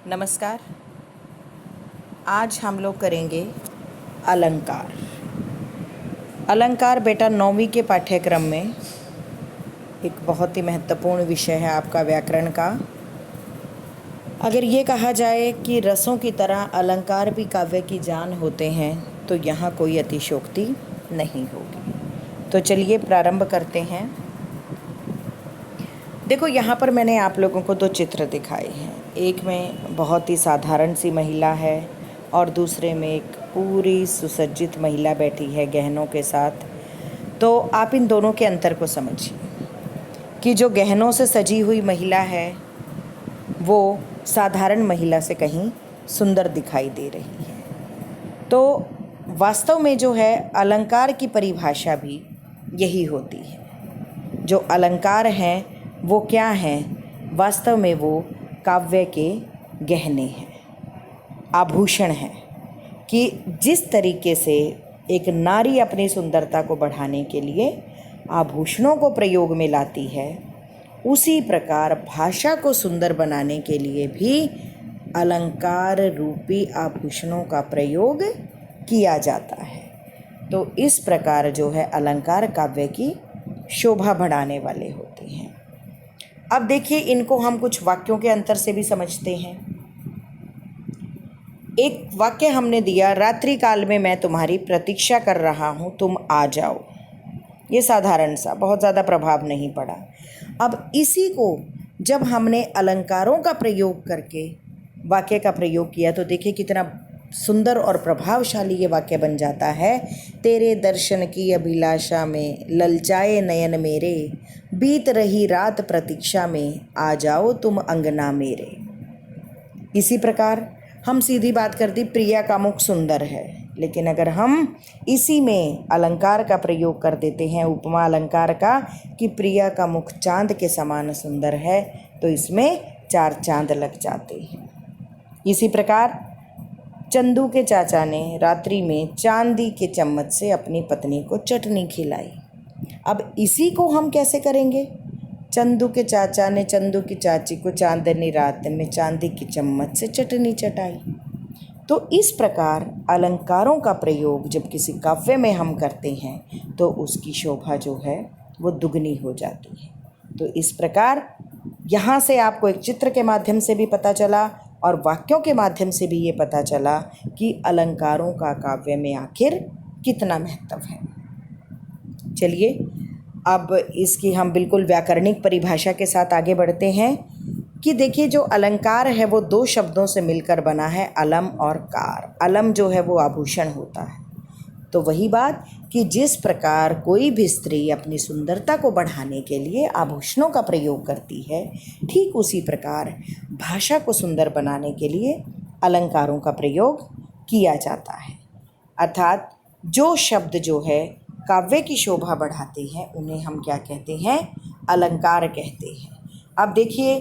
नमस्कार। आज हम लोग करेंगे अलंकार। अलंकार बेटा 9वीं के पाठ्यक्रम में एक बहुत ही महत्वपूर्ण विषय है आपका व्याकरण का। अगर ये कहा जाए कि रसों की तरह अलंकार भी काव्य की जान होते हैं तो यहाँ कोई अतिशयोक्ति नहीं होगी। तो चलिए प्रारंभ करते हैं। देखो, यहाँ पर मैंने आप लोगों को 2 चित्र दिखाए हैं। एक में बहुत ही साधारण सी महिला है और दूसरे में एक पूरी सुसज्जित महिला बैठी है गहनों के साथ। तो आप इन दोनों के अंतर को समझिए कि जो गहनों से सजी हुई महिला है वो साधारण महिला से कहीं सुंदर दिखाई दे रही है। तो वास्तव में जो है अलंकार की परिभाषा भी यही होती है। जो अलंकार हैं वो क्या हैं? वास्तव में वो काव्य के गहने हैं, आभूषण हैं। कि जिस तरीके से एक नारी अपनी सुंदरता को बढ़ाने के लिए आभूषणों को प्रयोग में लाती है, उसी प्रकार भाषा को सुंदर बनाने के लिए भी अलंकार रूपी आभूषणों का प्रयोग किया जाता है। तो इस प्रकार जो है अलंकार काव्य की शोभा बढ़ाने वाले होते हैं। अब देखिए, इनको हम कुछ वाक्यों के अंतर से भी समझते हैं। एक वाक्य हमने दिया, रात्रि काल में मैं तुम्हारी प्रतीक्षा कर रहा हूँ, तुम आ जाओ। ये साधारण सा, बहुत ज़्यादा प्रभाव नहीं पड़ा। अब इसी को जब हमने अलंकारों का प्रयोग करके वाक्य का प्रयोग किया तो देखिए कितना सुंदर और प्रभावशाली ये वाक्य बन जाता है। तेरे दर्शन की अभिलाषा में ललचाए नयन मेरे, बीत रही रात प्रतीक्षा में, आ जाओ तुम अंगना मेरे। इसी प्रकार हम सीधी बात कर दी, प्रिया का मुख सुंदर है। लेकिन अगर हम इसी में अलंकार का प्रयोग कर देते हैं, उपमा अलंकार का, कि प्रिया का मुख चांद के समान सुंदर है, तो इसमें 4 चांद लग जाते हैं। इसी प्रकार चंदू के चाचा ने रात्रि में चांदी के चम्मच से अपनी पत्नी को चटनी खिलाई। अब इसी को हम कैसे करेंगे? चंदू के चाचा ने चंदू की चाची को चांदनी रात में चांदी की चम्मच से चटनी चटाई। तो इस प्रकार अलंकारों का प्रयोग जब किसी काव्य में हम करते हैं तो उसकी शोभा जो है वो दुगनी हो जाती है। तो इस प्रकार यहाँ से आपको एक चित्र के माध्यम से भी पता चला और वाक्यों के माध्यम से भी ये पता चला कि अलंकारों का काव्य में आखिर कितना महत्व है। चलिए अब इसकी हम बिल्कुल व्याकरणिक परिभाषा के साथ आगे बढ़ते हैं कि देखिए, जो अलंकार है वो 2 शब्दों से मिलकर बना है, अलम और कार। अलम जो है वो आभूषण होता है। तो वही बात कि जिस प्रकार कोई भी स्त्री अपनी सुंदरता को बढ़ाने के लिए आभूषणों का प्रयोग करती है, ठीक उसी प्रकार भाषा को सुंदर बनाने के लिए अलंकारों का प्रयोग किया जाता है। अर्थात जो शब्द जो है काव्य की शोभा बढ़ाते हैं उन्हें हम क्या कहते हैं? अलंकार कहते हैं। अब देखिए,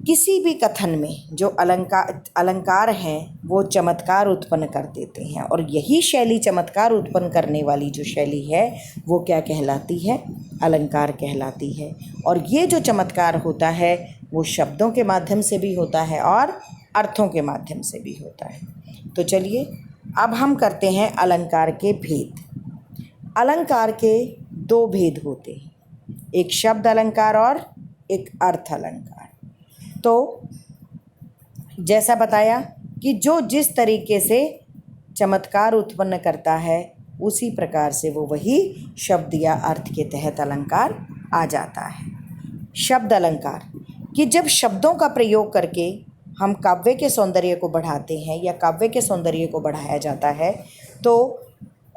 किसी भी कथन में जो अलंकार हैं वो चमत्कार उत्पन्न कर देते हैं, और यही शैली चमत्कार उत्पन्न करने वाली जो शैली है वो क्या कहलाती है? अलंकार कहलाती है। और ये जो चमत्कार होता है वो शब्दों के माध्यम से भी होता है और अर्थों के माध्यम से भी होता है। तो चलिए अब हम करते हैं अलंकार के भेद। अलंकार के 2 भेद होते हैं, एक शब्द अलंकार और एक अर्थ अलंकार। तो जैसा बताया कि जो जिस तरीके से चमत्कार उत्पन्न करता है उसी प्रकार से वो वही शब्द या अर्थ के तहत अलंकार आ जाता है। शब्द अलंकार कि जब शब्दों का प्रयोग करके हम काव्य के सौंदर्य को बढ़ाते हैं या काव्य के सौंदर्य को बढ़ाया जाता है तो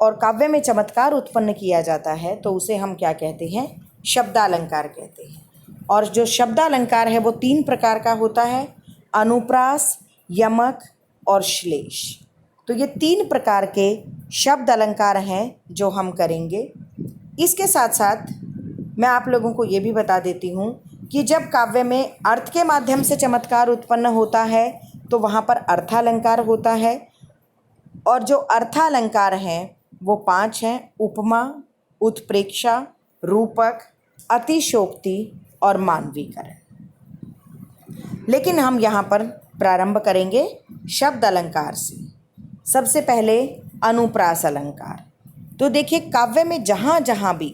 और काव्य में चमत्कार उत्पन्न किया जाता है तो उसे हम क्या कहते हैं? शब्दालंकार कहते हैं। और जो शब्दालंकार है वो 3 प्रकार का होता है, अनुप्रास, यमक और श्लेष। तो ये 3 प्रकार के शब्द अलंकार हैं जो हम करेंगे। इसके साथ साथ मैं आप लोगों को ये भी बता देती हूँ कि जब काव्य में अर्थ के माध्यम से चमत्कार उत्पन्न होता है तो वहाँ पर अर्थालंकार होता है। और जो अर्थालंकार हैं वो 5 हैं, उपमा, उत्प्रेक्षा, रूपक, अतिशयोक्ति और मानवीकरण। लेकिन हम यहाँ पर प्रारंभ करेंगे शब्द अलंकार से। सबसे पहले अनुप्रास अलंकार। तो देखिए, काव्य में जहाँ जहाँ भी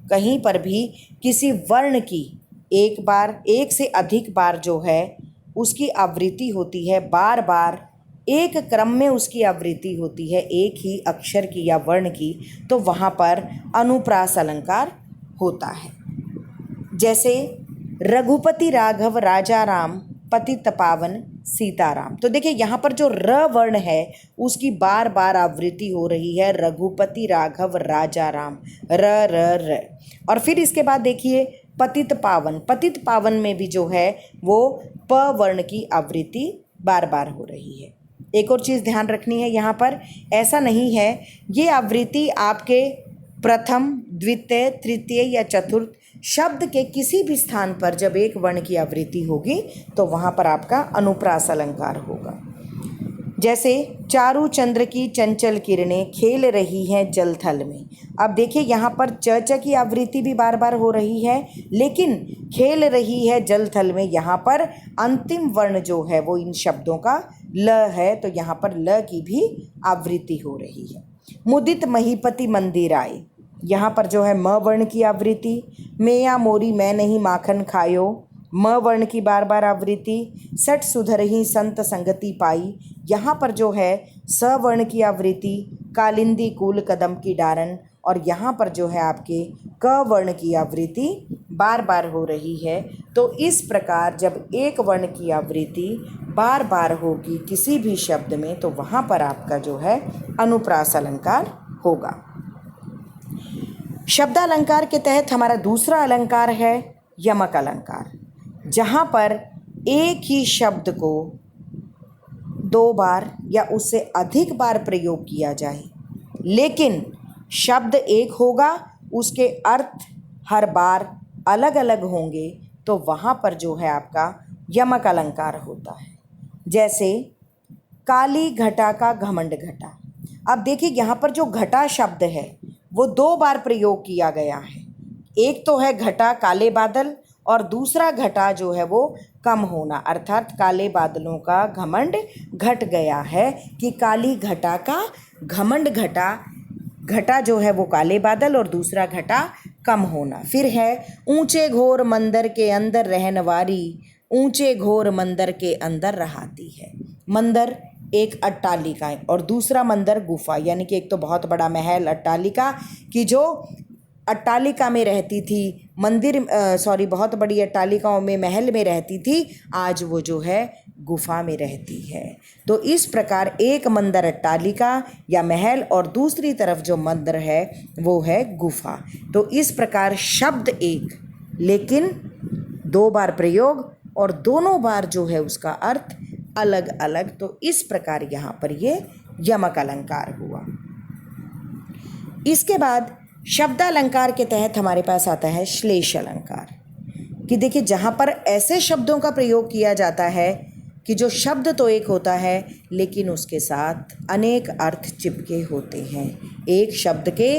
कहीं पर भी किसी वर्ण की एक बार, एक से अधिक बार जो है उसकी आवृत्ति होती है, बार बार एक क्रम में उसकी आवृत्ति होती है एक ही अक्षर की या वर्ण की, तो वहाँ पर अनुप्रास अलंकार होता है। जैसे रघुपति राघव राजा राम पतित पावन सीताराम। तो देखिए, यहाँ पर जो र वर्ण है उसकी बार बार आवृत्ति हो रही है, रघुपति राघव राजा राम, र र र। और फिर इसके बाद देखिए पतित पावन, पतित पावन में भी जो है वो प वर्ण की आवृत्ति बार बार हो रही है। एक और चीज़ ध्यान रखनी है, यहाँ पर ऐसा नहीं है ये आवृत्ति आपके प्रथम, द्वितीय, तृतीय या चतुर्थ शब्द के किसी भी स्थान पर जब एक वर्ण की आवृत्ति होगी तो वहाँ पर आपका अनुप्रास अलंकार होगा। जैसे चारू चंद्र की चंचल किरणें खेल रही हैं जल थल में। अब देखिए, यहाँ पर च की आवृत्ति भी बार बार हो रही है, लेकिन खेल रही है जल थल में यहाँ पर अंतिम वर्ण जो है वो इन शब्दों का ल है, तो यहाँ पर ल की भी आवृत्ति हो रही है। मुदित महीपति मंदिर आए, यहाँ पर जो है म वर्ण की आवृत्ति। मेया मोरी मैं नहीं माखन खायो, म वर्ण की बार बार आवृत्ति। सठ सुधरही संत संगति पाई, यहाँ पर जो है स वर्ण की आवृत्ति। कालिंदी कूल कदम की डारन, और यहाँ पर जो है आपके क वर्ण की आवृत्ति बार बार हो रही है। तो इस प्रकार जब एक वर्ण की आवृत्ति बार बार होगी किसी भी शब्द में तो वहाँ पर आपका जो है अनुप्रास अलंकार होगा। शब्दालंकार के तहत हमारा दूसरा अलंकार है यमक अलंकार, जहाँ पर एक ही शब्द को दो बार या उससे अधिक बार प्रयोग किया जाए, लेकिन शब्द एक होगा, उसके अर्थ हर बार अलग अलग होंगे, तो वहाँ पर जो है आपका यमक अलंकार होता है। जैसे काली घटा का घमंड घटा। अब देखिए, यहाँ पर जो घटा शब्द है वो दो बार प्रयोग किया गया है। एक तो है घटा काले बादल, और दूसरा घटा जो है वो कम होना, अर्थात काले बादलों का घमंड घट गया है कि काली घटा का घमंड घटा। घटा जो है वो काले बादल और दूसरा घटा कम होना। फिर है ऊंचे घोर मंदिर के अंदर रहनवारी, ऊंचे घोर मंदिर के अंदर रहाती है। मंदिर एक अट्टालिका है और दूसरा मंदिर गुफा, यानी कि एक तो बहुत बड़ा महल अट्टालिका कि जो अट्टालिका में रहती थी, बहुत बड़ी अट्टालिकाओं में महल में रहती थी, आज वो जो है गुफा में रहती है। तो इस प्रकार एक मंदिर अट्टालिका या महल और दूसरी तरफ जो मंदिर है वो है गुफा। तो इस प्रकार शब्द एक, लेकिन दो बार प्रयोग और दोनों बार जो है उसका अर्थ अलग अलग। तो इस प्रकार यहाँ पर ये यमक अलंकार हुआ। इसके बाद शब्दालंकार के तहत हमारे पास आता है श्लेष अलंकार, कि देखिए जहाँ पर ऐसे शब्दों का प्रयोग किया जाता है कि जो शब्द तो एक होता है लेकिन उसके साथ अनेक अर्थ चिपके होते हैं। एक शब्द के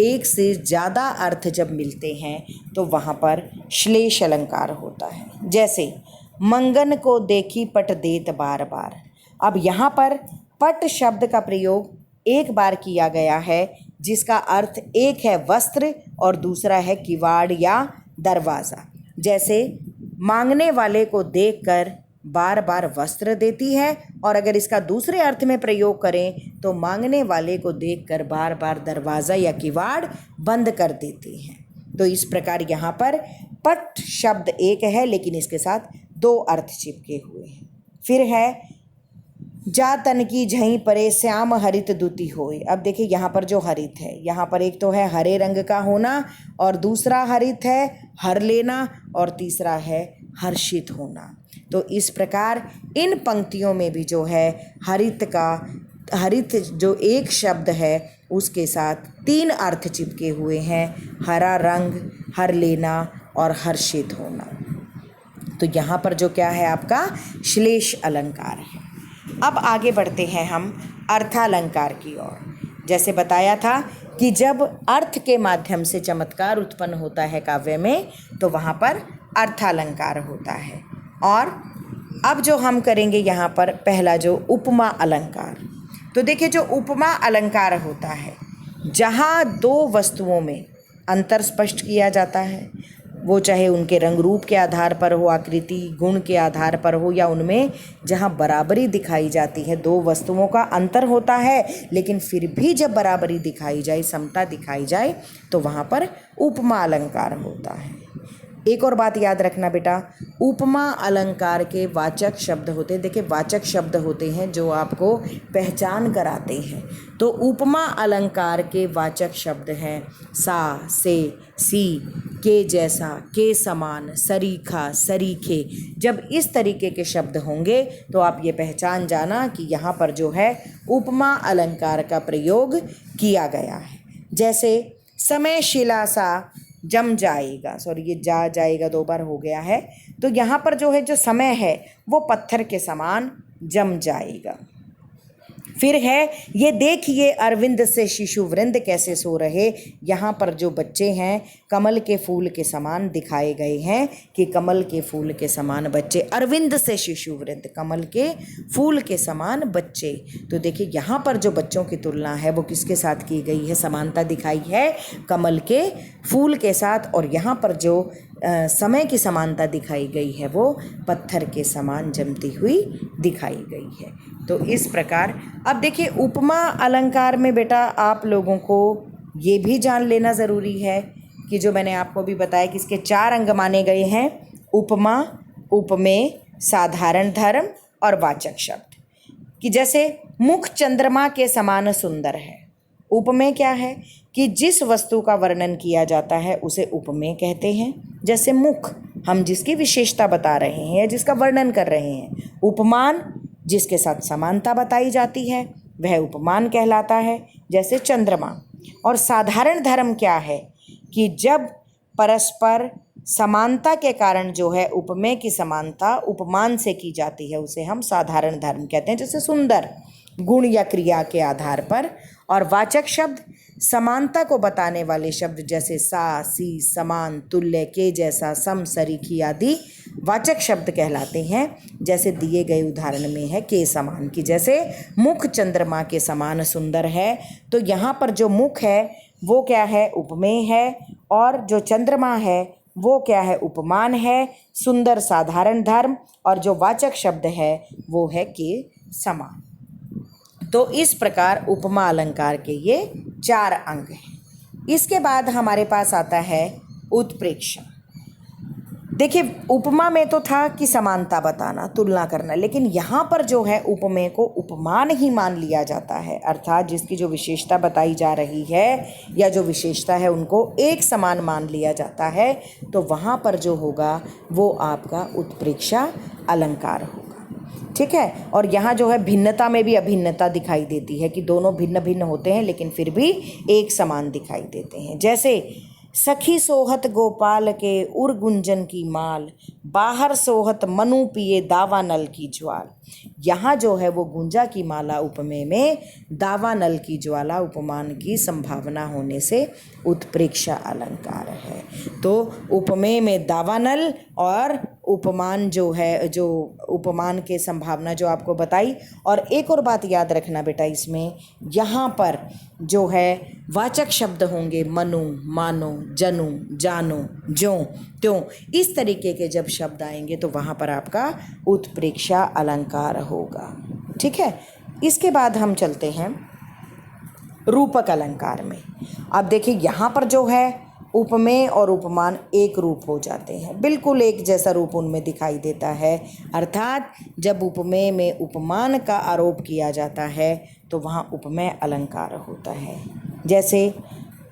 एक से ज़्यादा अर्थ जब मिलते हैं तो वहाँ पर श्लेष अलंकार होता है। जैसे मंगन को देखी पट देत बार बार। अब यहाँ पर पट शब्द का प्रयोग एक बार किया गया है, जिसका अर्थ एक है वस्त्र और दूसरा है किवाड़ या दरवाज़ा। जैसे मांगने वाले को देखकर बार बार वस्त्र देती है, और अगर इसका दूसरे अर्थ में प्रयोग करें तो मांगने वाले को देखकर बार बार दरवाज़ा या किवाड़ बंद कर देती हैं। तो इस प्रकार यहाँ पर पट शब्द एक है लेकिन इसके साथ दो अर्थ चिपके हुए हैं। फिर है जा तन की झई परे श्याम हरित दुति होए। अब देखिए यहाँ पर जो हरित है, यहाँ पर एक तो है हरे रंग का होना और दूसरा हरित है हर लेना और तीसरा है हर्षित होना। तो इस प्रकार इन पंक्तियों में भी जो है हरित जो एक शब्द है उसके साथ तीन अर्थ चिपके हुए हैं, हरा रंग, हर लेना और हर्षित होना। तो यहाँ पर जो क्या है आपका श्लेष अलंकार है। अब आगे बढ़ते हैं हम अर्थालंकार की ओर। जैसे बताया था कि जब अर्थ के माध्यम से चमत्कार उत्पन्न होता है काव्य में तो वहाँ पर अर्थालंकार होता है। और अब जो हम करेंगे यहाँ पर पहला जो उपमा अलंकार। तो देखिए जो उपमा अलंकार होता है, जहाँ दो वस्तुओं में अंतर स्पष्ट किया जाता है, वो चाहे उनके रंग रूप के आधार पर हो, आकृति गुण के आधार पर हो, या उनमें जहाँ बराबरी दिखाई जाती है, दो वस्तुओं का अंतर होता है लेकिन फिर भी जब बराबरी दिखाई जाए, समता दिखाई जाए, तो वहाँ पर उपमा अलंकार होता है। एक और बात याद रखना बेटा, उपमा अलंकार के वाचक शब्द होते हैं। देखिए वाचक शब्द होते हैं जो आपको पहचान कराते हैं। तो उपमा अलंकार के वाचक शब्द हैं सा, से, सी, के जैसा, के समान, सरीखा, सरीखे। जब इस तरीके के शब्द होंगे तो आप ये पहचान जाना कि यहाँ पर जो है उपमा अलंकार का प्रयोग किया गया है। जैसे समय शिला सा जम जाएगा, सॉरी ये जा जाएगा दो बार हो गया है। तो यहाँ पर जो है जो समय है वो पत्थर के समान जम जाएगा। फिर है ये देखिए अरविंद से शिशु वृंद कैसे सो रहे। यहाँ पर जो बच्चे हैं कमल के फूल के समान दिखाए गए हैं कि कमल के फूल के समान बच्चे, अरविंद से शिशु वृंद, कमल के फूल के समान बच्चे। तो देखिए यहाँ पर जो बच्चों की तुलना है वो किसके साथ की गई है, समानता दिखाई है कमल के फूल के साथ। और यहाँ पर जो समय की समानता दिखाई गई है वो पत्थर के समान जमती हुई दिखाई गई है। तो इस प्रकार अब देखिए उपमा अलंकार में बेटा आप लोगों को ये भी जान लेना ज़रूरी है कि जो मैंने आपको भी बताया कि इसके 4 अंग माने गए हैं, उपमा, उपमेय, साधारण धर्म और वाचक शब्द। कि जैसे मुख चंद्रमा के समान सुंदर है। उपमेय क्या है कि जिस वस्तु का वर्णन किया जाता है उसे उपमेय कहते हैं। जैसे मुख, हम जिसकी विशेषता बता रहे हैं या जिसका वर्णन कर रहे हैं। उपमान, जिसके साथ समानता बताई जाती है वह उपमान कहलाता है, जैसे चंद्रमा। और साधारण धर्म क्या है कि जब परस्पर समानता के कारण जो है उपमेय की समानता उपमान से की जाती है उसे हम साधारण धर्म कहते हैं, जैसे सुंदर, गुण या क्रिया के आधार पर। और वाचक शब्द समानता को बताने वाले शब्द जैसे सा, सी, समान, तुल्य, के जैसा, सम, सरीखी आदि वाचक शब्द कहलाते हैं। जैसे दिए गए उदाहरण में है के समान की, जैसे मुख चंद्रमा के समान सुंदर है। तो यहाँ पर जो मुख है वो क्या है, उपमेय है, और जो चंद्रमा है वो क्या है, उपमान है। सुंदर साधारण धर्म, और जो वाचक शब्द है वो है के समान। तो इस प्रकार उपमा अलंकार के ये 4 अंग हैं। इसके बाद हमारे पास आता है उत्प्रेक्षा। देखिए उपमा में तो था कि समानता बताना, तुलना करना, लेकिन यहाँ पर जो है उपमेय को उपमान ही मान लिया जाता है। अर्थात जिसकी जो विशेषता बताई जा रही है या जो विशेषता है उनको एक समान मान लिया जाता है। तो वहाँ पर जो होगा वो आपका उत्प्रेक्षा अलंकार होगा। ठीक है। और यहाँ जो है भिन्नता में भी अभिन्नता दिखाई देती है कि दोनों भिन्न भिन्न होते हैं लेकिन फिर भी एक समान दिखाई देते हैं। जैसे सखी सोहत गोपाल के उर गुंजन की माल, बाहर सोहत मनु पिए दावा नल की ज्वाल। यहाँ जो है वो गुंजा की माला उपमेय में, दावा नल की ज्वाला उपमान की संभावना होने से उत्प्रेक्षा अलंकार है। तो उपमेय में दावा नल और उपमान जो है, जो उपमान के संभावना जो आपको बताई। और एक और बात याद रखना बेटा, इसमें यहाँ पर जो है वाचक शब्द होंगे मनु, मानो, जनु, जानो, ज्यों, त्यों। इस तरीके के जब शब्द आएंगे तो वहाँ पर आपका उत्प्रेक्षा अलंकार होगा। ठीक है। इसके बाद हम चलते हैं रूपक अलंकार में। अब देखिए यहाँ पर जो है उपमेय और उपमान एक रूप हो जाते हैं, बिल्कुल एक जैसा रूप उनमें दिखाई देता है। अर्थात जब उपमेय में उपमान का आरोप किया जाता है तो वहाँ उपमेय अलंकार होता है। जैसे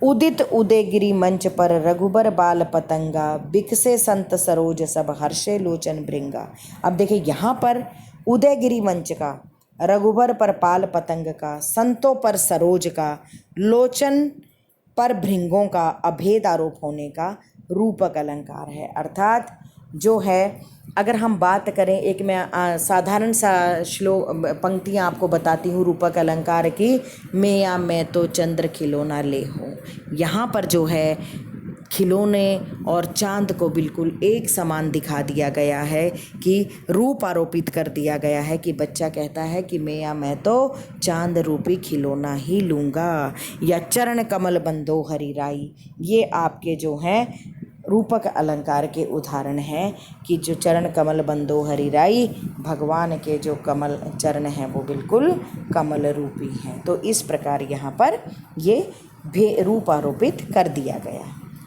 उदित उदयगिरि मंच पर रघुबर बाल पतंगा, बिकसे संत सरोज सब हर्षे लोचन भृंगा। अब देखिए यहाँ पर उदयगिरि मंच का, रघुबर पर पाल पतंग का, संतों पर सरोज का, लोचन पर भृंगों का अभेद आरोप होने का रूपक अलंकार है। अर्थात जो है अगर हम बात करें, एक मैं साधारण सा पंक्तियाँ आपको बताती हूँ रूपक अलंकार की। मैं या मैं तो चंद्र खिलौना ले हूँ। यहाँ पर जो है खिलौने और चाँद को बिल्कुल एक समान दिखा दिया गया है कि रूप आरोपित कर दिया गया है कि बच्चा कहता है कि मैं तो चाँद रूपी खिलौना ही लूँगा, या चरण कमल बंदो हरि राई। ये आपके जो हैं रूपक अलंकार के उदाहरण हैं कि जो चरण कमल बंदो हरि राई, भगवान के जो कमल चरण हैं वो बिल्कुल कमल रूपी हैं। तो इस प्रकार यहाँ पर ये रूप आरोपित कर दिया गया।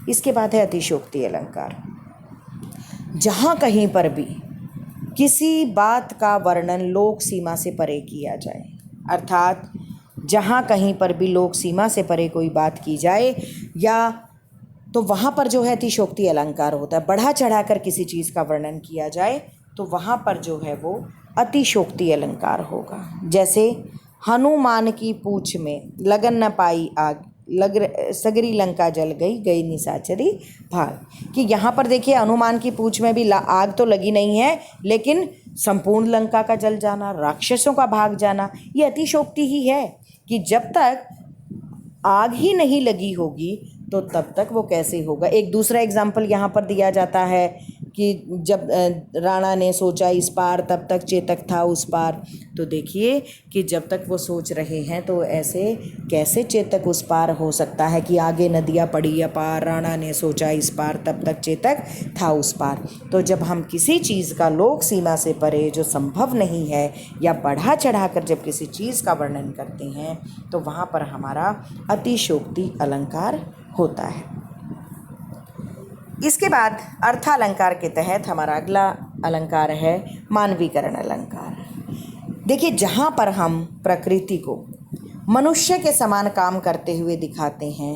इसके बाद है अतिशयोक्ति अलंकार। जहाँ कहीं पर भी किसी बात का वर्णन लोक सीमा से परे किया जाए, अर्थात जहाँ कहीं पर भी लोक सीमा से परे कोई बात की जाए या तो वहाँ पर जो है अतिशयोक्ति अलंकार होता है। बढ़ा चढ़ाकर किसी चीज़ का वर्णन किया जाए तो वहाँ पर जो है वो अतिशयोक्ति अलंकार होगा। जैसे हनुमान की पूँछ में लगन न पाई आग, सगरी लंका जल गई, गई निशाचरी भाग। कि यहाँ पर देखिए हनुमान की पूँछ में भी आग तो लगी नहीं है, लेकिन संपूर्ण लंका का जल जाना, राक्षसों का भाग जाना, ये अतिशयोक्ति ही है कि जब तक आग ही नहीं लगी होगी तो तब तक वो कैसे होगा। एक दूसरा एग्जाम्पल यहाँ पर दिया जाता है कि जब राणा ने सोचा इस पार तब तक चेतक था उस पार। तो देखिए कि जब तक वो सोच रहे हैं तो ऐसे कैसे चेतक उस पार हो सकता है कि आगे नदियाँ पड़ी अपार, राणा ने सोचा इस पार तब तक चेतक था उस पार। तो जब हम किसी चीज़ का लोक सीमा से परे जो संभव नहीं है या बढ़ा चढ़ाकर जब किसी चीज़ का वर्णन करते हैं तो वहाँ पर हमारा अतिशयोक्ति अलंकार होता है। इसके बाद अर्थालंकार के तहत हमारा अगला अलंकार है मानवीकरण अलंकार। देखिए जहाँ पर हम प्रकृति को मनुष्य के समान काम करते हुए दिखाते हैं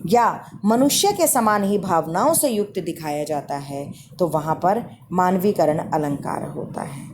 या मनुष्य के समान ही भावनाओं से युक्त दिखाया जाता है तो वहाँ पर मानवीकरण अलंकार होता है।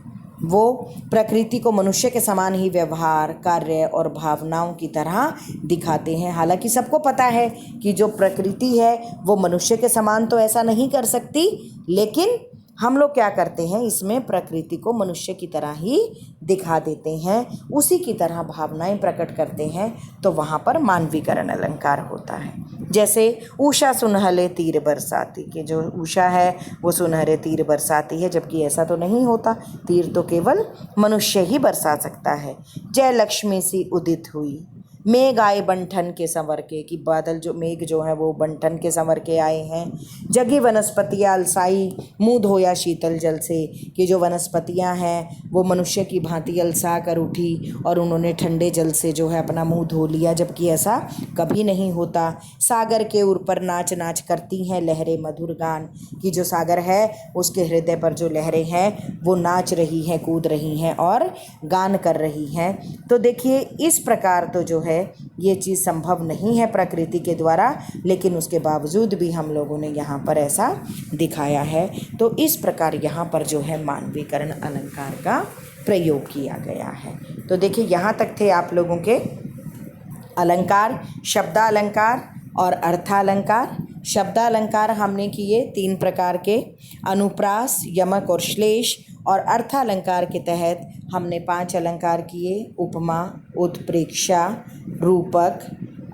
वो प्रकृति को मनुष्य के समान ही व्यवहार, कार्य और भावनाओं की तरह दिखाते हैं। हालांकि सबको पता है कि जो प्रकृति है वो मनुष्य के समान तो ऐसा नहीं कर सकती, लेकिन हम लोग क्या करते हैं, इसमें प्रकृति को मनुष्य की तरह ही दिखा देते हैं, उसी की तरह भावनाएं प्रकट करते हैं। तो वहाँ पर मानवीकरण अलंकार होता है। जैसे उषा सुनहले तीर बरसाती, कि जो उषा है वो सुनहरे तीर बरसाती है, जबकि ऐसा तो नहीं होता, तीर तो केवल मनुष्य ही बरसा सकता है। जय लक्ष्मी सी उदित हुई, मेघ आए बंठन के संवर के, कि बादल जो मेघ जो है वो बंठन के संवर के आए हैं। जगी वनस्पतियाँ अलसाई, मुँह धोया शीतल जल से, कि जो वनस्पतियाँ हैं वो मनुष्य की भांति अलसा कर उठी और उन्होंने ठंडे जल से जो है अपना मुँह धो लिया, जबकि ऐसा कभी नहीं होता। सागर के ऊपर नाच नाच करती हैं लहरें मधुर गान, कि जो सागर है उसके हृदय पर जो लहरें हैं वो नाच रही हैं, कूद रही हैं और गान कर रही हैं। तो देखिए इस प्रकार तो जो है ये चीज़ संभव नहीं है प्रकृति के द्वारा, लेकिन उसके बावजूद भी हम लोगों ने यहाँ पर ऐसा दिखाया है। तो इस प्रकार यहाँ पर जो है मानवीकरण अलंकार का प्रयोग किया गया है। तो देखिए यहाँ तक थे आप लोगों के अलंकार, शब्दालंकार और अर्थालंकार। शब्दालंकार हमने किए 3 प्रकार के, अनुप्रास, यमक और श्लेष। और अर्थालंकार के तहत हमने 5 अलंकार किए, उपमा, उत्प्रेक्षा, रूपक,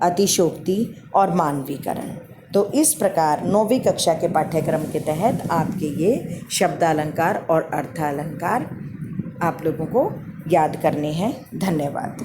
अतिशयोक्ति और मानवीकरण। तो इस प्रकार 9वीं कक्षा के पाठ्यक्रम के तहत आपके ये शब्दालंकार और अर्थालंकार आप लोगों को याद करने हैं। धन्यवाद।